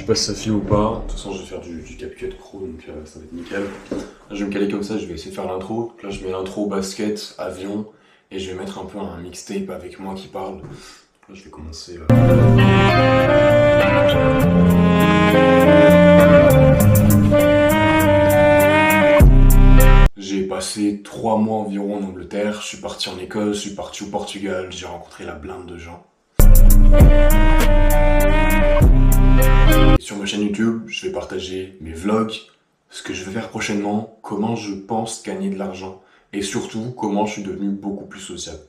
sais pas si ça filme ou pas. De toute façon, je vais faire du CapCut Pro, donc ça va être nickel. Là, je vais me caler comme ça, je vais essayer de faire l'intro. Là, je mets l'intro basket, avion, et je vais mettre un peu un mixtape avec moi qui parle. Là, je vais commencer. J'ai passé 3 mois environ en Angleterre, je suis parti en Écosse, je suis parti au Portugal, j'ai rencontré la blinde de gens. Sur ma chaîne YouTube, je vais partager mes vlogs, ce que je vais faire prochainement, comment je pense gagner de l'argent et surtout comment je suis devenu beaucoup plus sociable.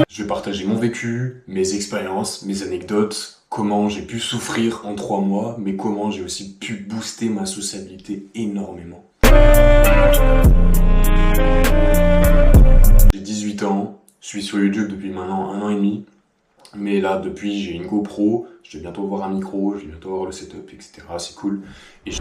Je vais partager mon vécu, mes expériences, mes anecdotes, comment j'ai pu souffrir en 3 mois, mais comment j'ai aussi pu booster ma sociabilité énormément. J'ai 18 ans, je suis sur YouTube depuis maintenant 1 an et demi. Mais là, depuis, j'ai une GoPro, je vais bientôt avoir un micro, je vais bientôt avoir le setup, etc. C'est cool. Et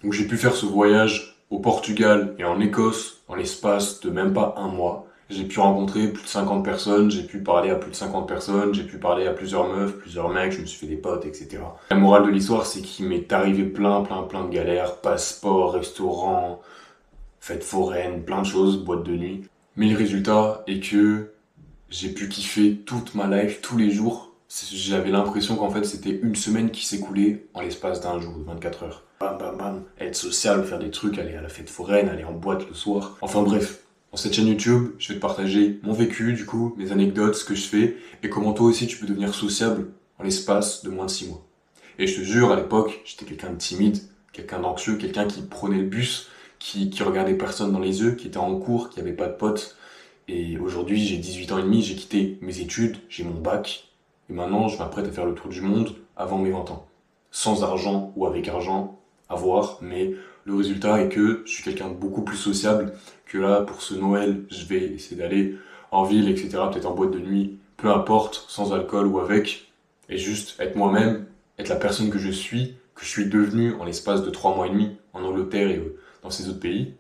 donc j'ai pu faire ce voyage au Portugal et en Écosse en l'espace de même pas 1 mois. J'ai pu rencontrer plus de 50 personnes, j'ai pu parler à plus de 50 personnes, j'ai pu parler à plusieurs meufs, plusieurs mecs, je me suis fait des potes, etc. La morale de l'histoire, c'est qu'il m'est arrivé plein de galères, passeport, restaurant, fête foraine, plein de choses, boîte de nuit. Mais le résultat est que j'ai pu kiffer toute ma life, tous les jours. J'avais l'impression qu'en fait c'était une semaine qui s'écoulait en l'espace d'un jour, 24 heures. Bam bam bam, être social, faire des trucs, aller à la fête foraine, aller en boîte le soir. Enfin bref, dans cette chaîne YouTube, je vais te partager mon vécu, du coup, mes anecdotes, ce que je fais, et comment toi aussi tu peux devenir sociable en l'espace de moins de 6 mois. Et je te jure, à l'époque, j'étais quelqu'un de timide, quelqu'un d'anxieux, quelqu'un qui prenait le bus, qui regardait personne dans les yeux, qui était en cours, qui avait pas de potes. Et aujourd'hui, j'ai 18 ans et demi, j'ai quitté mes études, j'ai mon bac, et maintenant, je m'apprête à faire le tour du monde avant mes 20 ans. Sans argent ou avec argent, à voir, mais le résultat est que je suis quelqu'un de beaucoup plus sociable, que là, pour ce Noël, je vais essayer d'aller en ville, etc., peut-être en boîte de nuit, peu importe, sans alcool ou avec, et juste être moi-même, être la personne que je suis devenu en l'espace de 3 mois et demi en Angleterre et dans ces autres pays.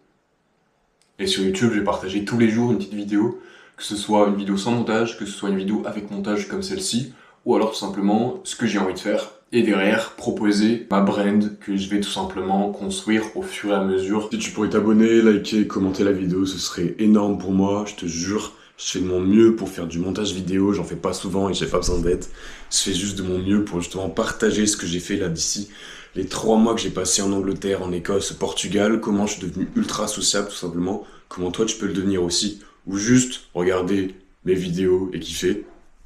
Et sur YouTube, je vais partager tous les jours une petite vidéo, que ce soit une vidéo sans montage, que ce soit une vidéo avec montage comme celle-ci, ou alors tout simplement ce que j'ai envie de faire. Et derrière, proposer ma brand que je vais tout simplement construire au fur et à mesure. Si tu pourrais t'abonner, liker, commenter la vidéo, ce serait énorme pour moi, je te jure. Je fais de mon mieux pour faire du montage vidéo, j'en fais pas souvent et j'ai pas besoin d'aide. Je fais juste de mon mieux pour justement partager ce que j'ai fait là d'ici les 3 mois que j'ai passé en Angleterre, en Écosse, au Portugal, comment je suis devenu ultra sociable tout simplement, comment toi tu peux le devenir aussi, ou juste regarder mes vidéos et kiffer,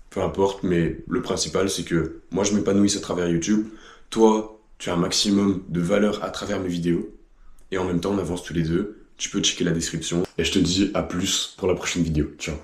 peu importe, mais le principal c'est que moi je m'épanouis à travers YouTube, toi tu as un maximum de valeur à travers mes vidéos, et en même temps on avance tous les deux, tu peux checker la description, et je te dis à plus pour la prochaine vidéo, ciao.